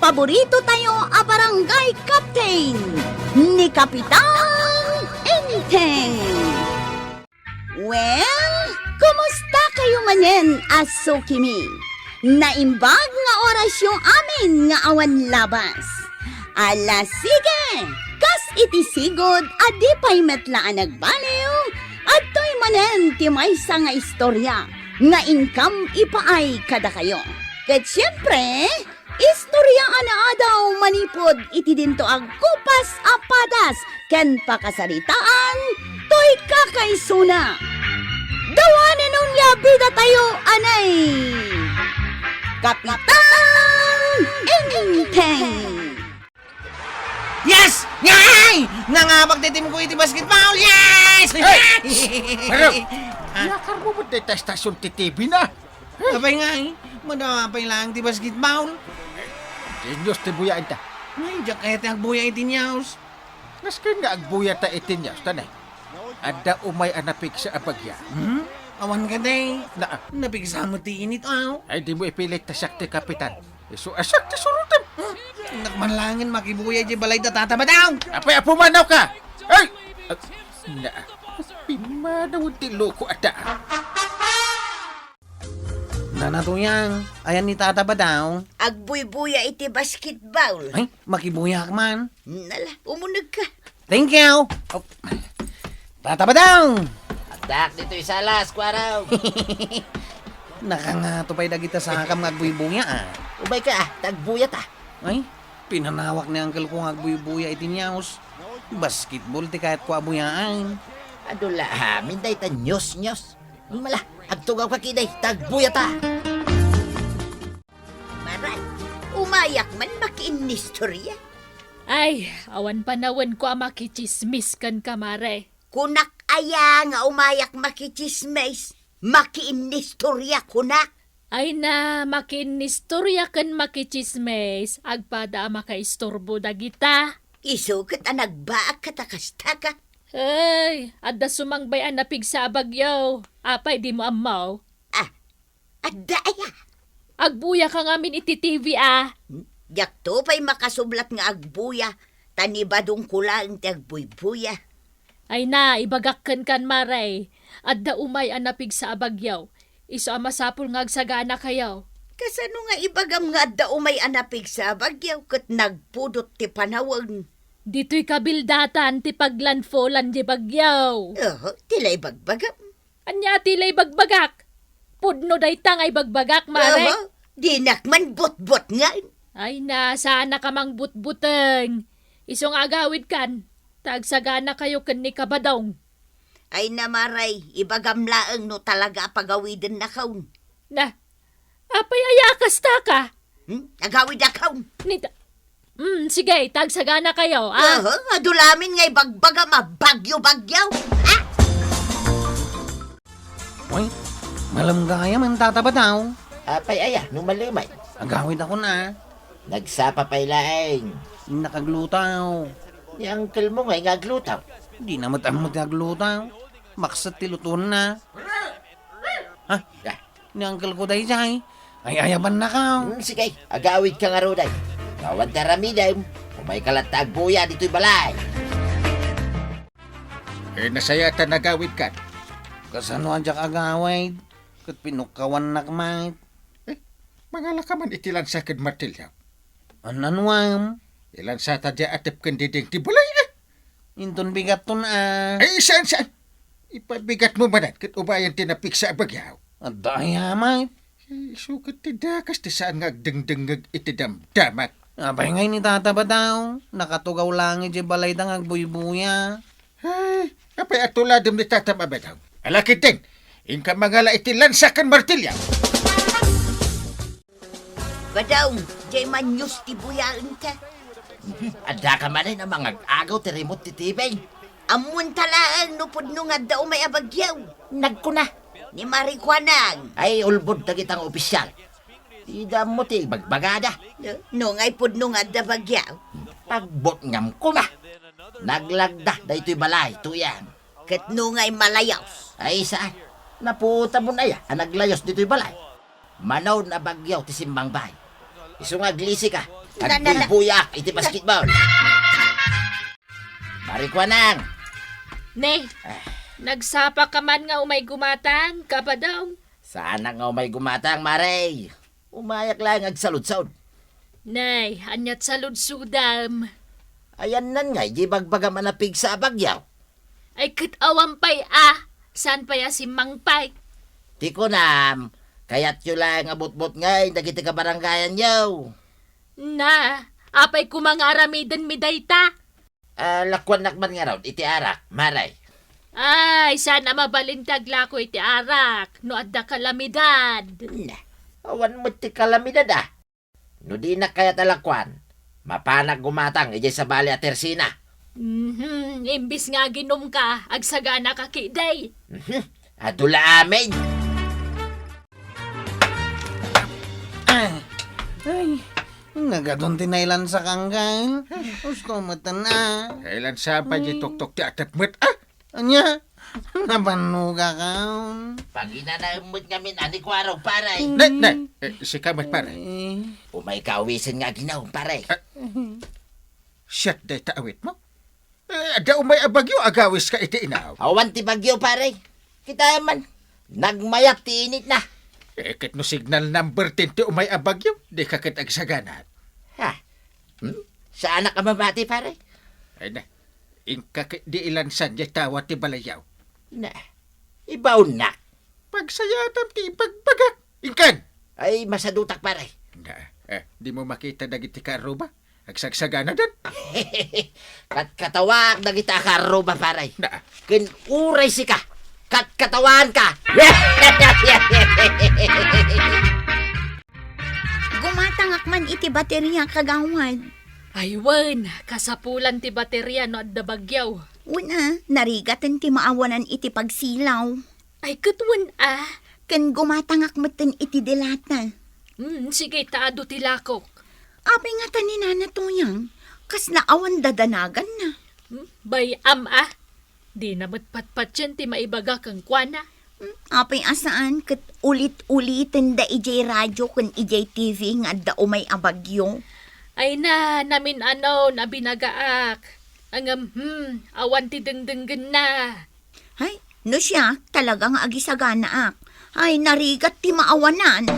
paborito tayo a barangay captain ni Kapitan Enteng. Well, kumusta kayo manen, Asukimi? Naimbag nga oras yung amin nga awan labas. Ala sige, kas itisigod adi pa'y metlaan nagbaliw at to'y manen ti maysa nga istorya nga income ipaay kada kayo. Ket siyempre, istorya na daw manipod iti dinto ag kupas apadas ken pakasaritaan to'y kakaisuna. Dawanin nun nga bida tayo, anay! Kapitan Enteng! Yes! Ngay! Nga pagtitim ko iti basketball! Yes! Pero, yakar mo ba dito stasyon ti TV na? Apay nga madapay lang ti basketball. Inyos ti buya ita. Ay, diyak kaya ti agbuya iti niyaos. Naskin nga agbuya ta itinyas, tanay. Ada umay anapik sa abagya. Awan ka day. Na, Napigsa mo ti init aw. ay di mo ipilit ta siyak ti kapitan. Isu asak ti surutan. Nakmanlangin makibuya di balay da tatama daw. Apay apumanaw ka! Ay! Na, pimanaw ti loko ata. Nanatuyang, ayan ni tata ba daw? Agbuy-buya iti basketball. Ay, makibuya ka man. Nala, umunag ka. Thank you. Oh. Tata ba daw? Dak dito isalas, kwaraw. Nakangato pa'y dagita sa hakam ngagbuy-buya ah. Ubay ka tagbuyat Ay, pinanawak ni uncle ko ngagbuy-buya iti niyaos. Basketball ti kahit ko abuyaan. Adula, minday ta nyos. Mala, agtugaw ka kiday, tagbuyat Maray, umayak man makiinistorya. Ay, awan panawan ko ang makichismis kan kamare. Kunak aya nga umayak makichismes, makiinistorya kunak. Ay na, makinistorya kan makichismis, agpada makaistorbo dagita. Isukat ang nagbaak katakastaka. Ay, adda sumangbay ang napig sa bagyaw. Apay di mo amaw. Adaya, Agbuya ka ngamin iti TV ah. yakto pa'y makasublat nga agbuya, tanibadong kulang ti agbuy-buya. Ay na, ibagakkan kan maray. Adda umay ang napig sa bagyaw. Iso ang masapul nga agsagana kayaw. Kasano nga ibagam nga adda umay anapig sa bagyaw kat nagpudot ti panawag. Dito'y kabildatan ti paglanfolan di bagyaw. Tilay bagbagam. Anya tilay bagbagak. Pudno day tangay bagbagak, mare. Dinak man bot-bot nga. Ay na, sana ka mang butbuteng. Isong agawid kan. Tagsagana kayo kan ni kabadong. Ay namaray, ibagam laeng no talaga pagawidin na kaun. Na, apay ayakas ta ka. Agawid na kaun. Nita, sige, tagsagana kayo, ah. Adulamin nga ibagbagam bagyo-bagyaw. Ay, malamgaya man tata ba daw? Apay aya, numalimay. Agawid ako na. Nagsapa pa'y laeng. Nakaglutaw. Ni uncle mo ngay ngaglutaw. Di na matamot naglutaw. Maksat tiluton na. Ha? Ni uncle ko day jay. Ay ayaban na ka. Sige, agawid ka nga roday. Kawan taramidem. Umay kalat tagbuya dito'y balay. Nasaya ta nagawid ka. Kasano ang jak agawid? Kat pinukawan na kamay. Mga lakaman itilan sa kid martilya. Ananwam? Ilan sa tadya atip kandiding tibulay Inton bigat ton ah. Ay, saan? Ipabigat mo manat kat ubayan tinapik sa abagyaw. At dayamay. Sukat ti dakas ti saan ngagdengdengag itidamdamat. Abay ngay ni tata ba daw? Nakatugaw lang iti balay dang agbuy-buya. Ay, apay atuladom ni tatam abadaw. Alakit din, inka mangala itilan sa kan martilya. Badaw, jay man news ti buyaan ka. Ada ka man ang mga agaw ti remote ti tibay. Amun talaang nupod nung adda umay abagyaw. Nagkuna. Ni Marikwanang. Ay ulbod na kitang opisyal. Ida mo ti bagbagada. Nung ay pud nung adda bagyaw. Pagbot ngam ko ba? Naglagda da ito'y balay, tuyan. Kat nung ay malayaw. Ay saan? Naputa mo na ya, ang naglayos dito'y balay. Manaw na bagyaw ti simbang bay. Iso nga glisi ka, Agbuya, iti basketball. Marikwanang. Ne, nagsapa ka man nga umay gumatang, ka pa daw. Sana nga may gumatang, Maray. Umayak lang agsalud-salud. Nay, anyat sa ludsudam. Ayan nan nga, di bagbaga manapig sa bagyaw. Ay kitawampay San pa ya si Mangpay? Di ko nam, kaya't yun lang abot-bot nga, nagiti ka baranggayan yaw. Na, apay kumangaramidan mi dayta. Lakwan nakman nga raw, iti arak, Maray. Ay, sana mabalintag lako iti arak, no adda kalamidad. Na, awan mo ti kalamidad ah. No di na kaya talakwan, mapanag gumatang, ijay sa bali at tersina. Imbis nga ginom ka, agsagana ka kiday. Adula amin. Ay, nagadon tinailan sa kanggan. Gusto mo na. Kailan sa pa tok ti atap met ah? Anya, nabanuga kaon. Pag inanamot ngamin, ani ko araw, Paray. Si kamat pare. Umay kawisin nga ginaw, Paray. Shit, day taawit mo. Da umay abagyo, agawis ka iti inaw. Awan ti bagyo, Paray. Kita man, nagmayat ti init na. Kit no signal number 10 ti umay abagyo, di ka kit agsaganat. Ha? Saan ka mabati, Paray? Ay na, ingka kit di ilansan di tawa ti balayaw. Na, ibaw na. Pagsayatam ti pagbagak. Ingkan! Ay, masadutak, Paray. Na, di mo makita dagiti karo ba? Agsagsagana dan. Katawag na kita karo ba, Paray? Na, Kin uray si ka. Katawan ka. Gumatangak man iti baterya kagawad. Ay, wan, kasapulan ti baterya no adda bagyaw. Una, narigatan ti maawanan iti pagsilaw. Ay, katwan Ken gumatangak matan iti delata. Sige, taado ti lakok. Abi nga tanina na to yan. Kas naawan dadanagan na. Bayam Di na matpatpat yan ti maibaga kang kwana. Apay asaan kat ulit-ulitin da ijay radyo kan ijay TV nga da umay abagyo. Ay na, namin na binagaak. Ang awan ti dengdenggen na. Ay, no siya, talagang agisagana ak. Ay, narigat ti maawanan.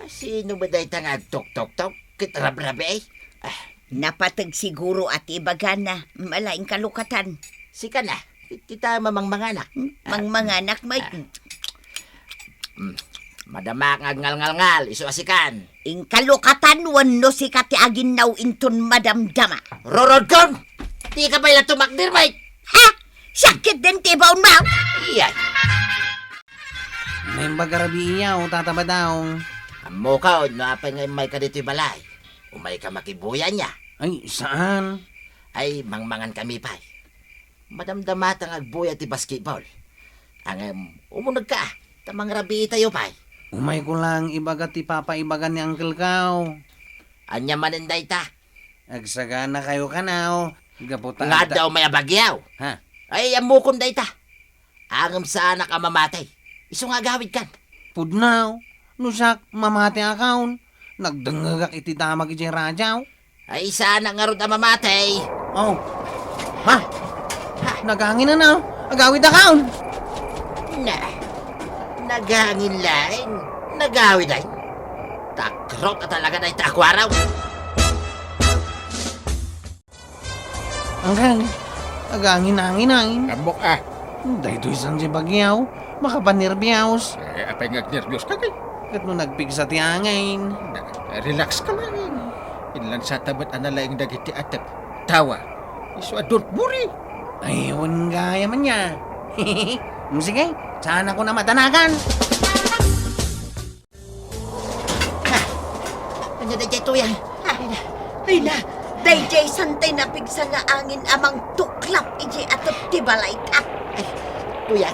Sino ba dahi tangag tok-tok-tok? Kitrabrabe? Napatag siguro at ibaga na malaing kalukatan. Sika na. Kita mamangmanganak. Mangmanganak may... Madama nga ngal-ngal-ngal. Iso asikan. Ing kalukatan wano si kati aginaw inton madamdama. Rorod kon! Di ka ba ila tumakdir, mate? Ha? Sakit din tibaw mo? Iyan. May bagarabi iyaw, tataba daw. Amo ka, no apay ngay may ka dito'y balay. Umay ka makibuyan niya. Ay, saan? Ay, mangmangan kami pa. Madamdamat ang agbuya ti basketball. Ang umunag ka, tamang rabi tayo pa. Umay ko lang ibaga ti papa ibagan ni Uncle Kao. Anya maninday ta. Agsagana kayo kanaw. Gaputa. Nga daw may abagyaw. Ha? Ay, amukon day ta. Angam sana ka mamatay. Iso nga gawid kan. Pudnaw. Nusak, mamati akaon. Nagdangagak iti damag iti radyaw. Ay, sana nga ron ang mamatay. Oh. Ha? Nagangin na na. Agawid akaon. Na, nagangin lain. Nagawid ay. Takrot na talaga na itakwaraw. Angkang, agangin-angin-angin. amok ah. Dahito isang si bagyaw. Makapanirbiyaws. Apay ngag-nervyos ka kay. Kat no nagpigsa ti angin. Relax ka lang. Inlan sa tabat analaing dagiti atap. Tawa. Iso don't worry. Ayun gaya man niya. Sige, saan ako na matanagan? Ano na dito yan? Ay na, dayjay santay na pigsa nga angin amang tuklap iji atop ti balay ta. Tuyan.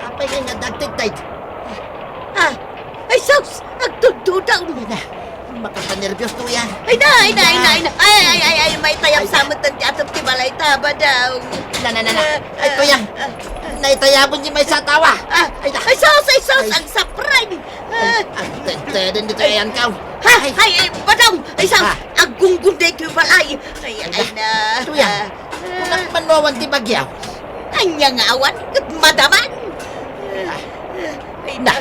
Apay nga nadagtagtay. Ay sus, agtududaw Na, makapanervyos tuyan. Ay, may tayang samutan ti atop ti balay ta ba daw? Na. Ay, tuyan. Naitayabon niyo may sa tawa. Ay sus, ang sapray! Ang teden dito ay ang kau. Ha? Ay, badong! Ay, sa Ha? agunggunday ko yung balay. Ay, na. Tuyang, kung manowan ti bagyaw. Anya nga awan, madaman. Ay, Na,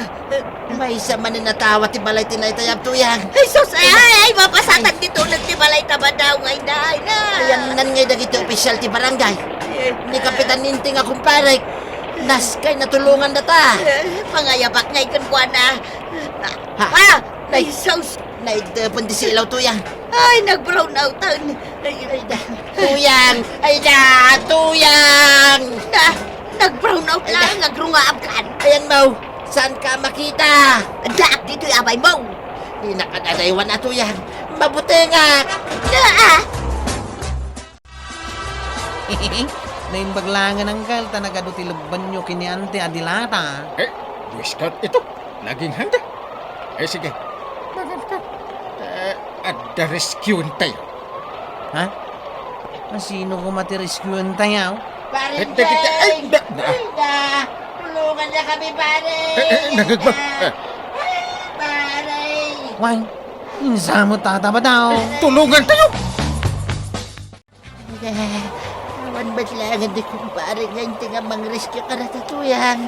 may isa man natawa ti balay tinaytayab tuyang. Ay, sus! Ay, mapasatan dito. Nagtibalay taba daw. Ay, na. Ayan nan ngay dagiti opisyal ti barangay. Ni Kapitan Ninting a kumpare. Naskay natulungan data. Pangayabak ngay kan na. Ha? Ha? Ay, sus! Naidepon di silaw tuyang. Ay, nag-brown outan. Ay, Tuyang! Ay da! Tuyang! na. Nag-brown out lang. Nagrungaab kan. Ayan mo, saan ka makita? Daak dito yung abay mo. Di nakadadaywan na tuyang. Mabuti nga! Na. Naimbag langan angkal, tanagado ti laban nyo kini Ante Adilata. Boy Scout ito. Laging handa. Sige. Magan ka. Ada rescue tayo. Ha? Sino ko matirescuean tayo? Pare, Hindi kita- ay, da- tulungan niya kami, pare! Nagagbag. Pare! Why? Insa mo tataba daw? Tulungan tayo! Awan ba't lang hindi kong pare ngayon tinga mang-rescue ka na tatuyang?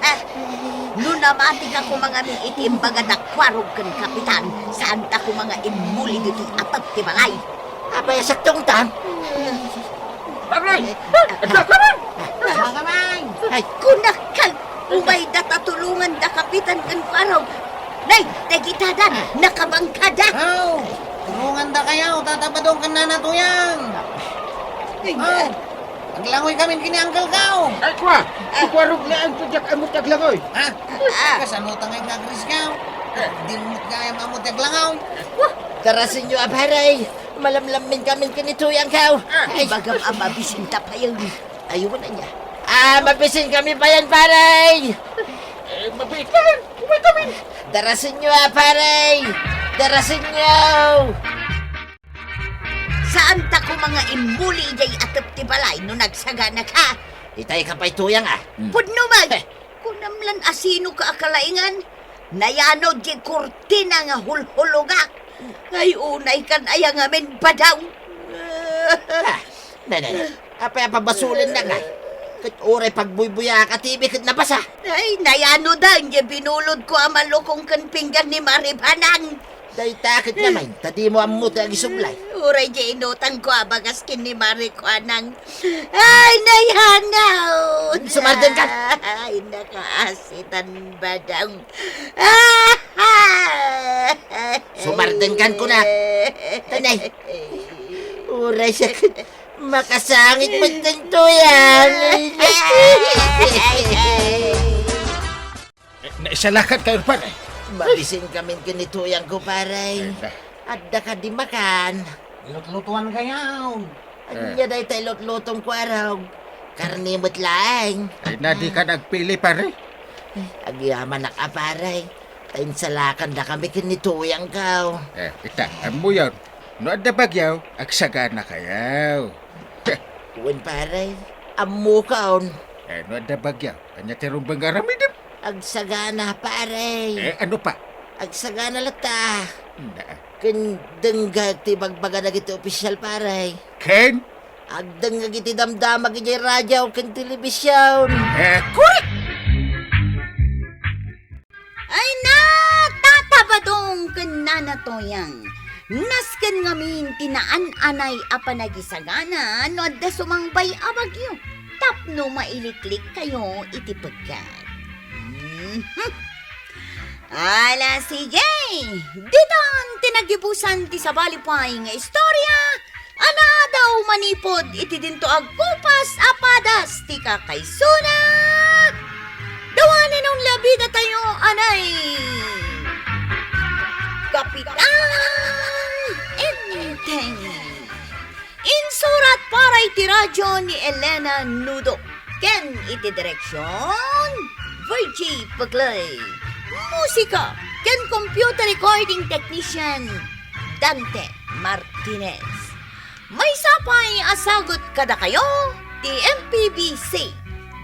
Nuna mating ako mga itim baga nakwarog kan kapitan. Saan ta ko mga imuli dito atat ti balay. Abay, saktong tam. Ay, Kunakal, umay datatulungan da kapitan kan kwarog. Nay, tegitadan, nakabangkada. Aw! Tulungan da kayo, tatabadong ka na natuyang! Aw! Aglangoy kami kini Uncle Kao! Ay, kwa! Ikwarog na ang tudyak amot aglangoy. Ha? Kasano tangay kagris Kao? Di mo kaya mamut aglangaw! darasin niyo, abaray. Malamlamin kami kinituyang kaw. Ay, bagam ama bisinta pa yun. Ayun na niya. Mabisin kami pa yan, paray! Mabikan! Umay kami! Darasin niyo, paray! Darasin niyo! Saan ta ko mga imuli jay atap ti balay no nagsagana ka? Itay ka pa'y tuyang, Pudno mag, kunamlan asino ka akalaingan? Nayano di kurtina nga hulhulugak. Ay unay kan ayang amin badaw. Nanay, apay pabasulin na nga. Kat oray pagbuybuya ka, tibi kat nabasa. Ay, nayano dan, di binulod ko ang malukong kan pinggan ni Maribanang. Day takit naman, tadi mo ang muta ang isublay. Uray di inutan ko abagas kin ni Maribanang. Ay, nayanaw. Sumardan ka. Ay, nakaasitan badaw. Sumardan kan ko na. Tanay. Uray siya kat makasangit mo tuyang. Naisalakat kayo pa eh. Mabisin kami kinituyang ko, paray. Adda ka di makan. Lut-lutuan kayo! Anya day tayo lutong ko araw. Karnimot lang. Ay, nadi ka nagpili pare. Agyaman na ka, paray. Tayin salakan na kami kinituyang ka. Ita, amo yun. No ada bagyaw, agsaga na kayaw. Uwan, paray. Amu kaon. No ada bagyaw, kanya terong bangaramidip. Agsagana, paray. Ano pa? Agsagana lata. Na. Kendengga ti bagbaga na giti opisyal, paray. Ken? Agdengga giti damdama giti radyo ken telebisyon. Correct! Ay na, tatabadong kanana toyang. Nasken ngamin tinaan anay apanagisagana no adda sumangbay abagyo. Tapno mailiklik kayo iti pagkat. Ala sige, ditan tinagibusan ti sabalipay nga istorya. Ana daw manipod iti dinto agkupas apadas ti kakaysuna. Dawanin ang labi na tayo, anay! Kapitan Enteng! Insurat para iti radyo ni Elena Nudo. Ken iti direksyon, Virgie Paglay. Musika, ken computer recording technician, Dante Martinez. May sapay asagot kada kayo, ti MPBC.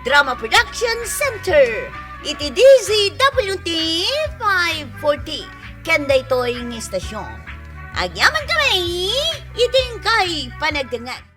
Drama Production Center. iti DZWT 540. Kanda ito'y ng istasyon. Agyaman kami, iting kay panagdangat.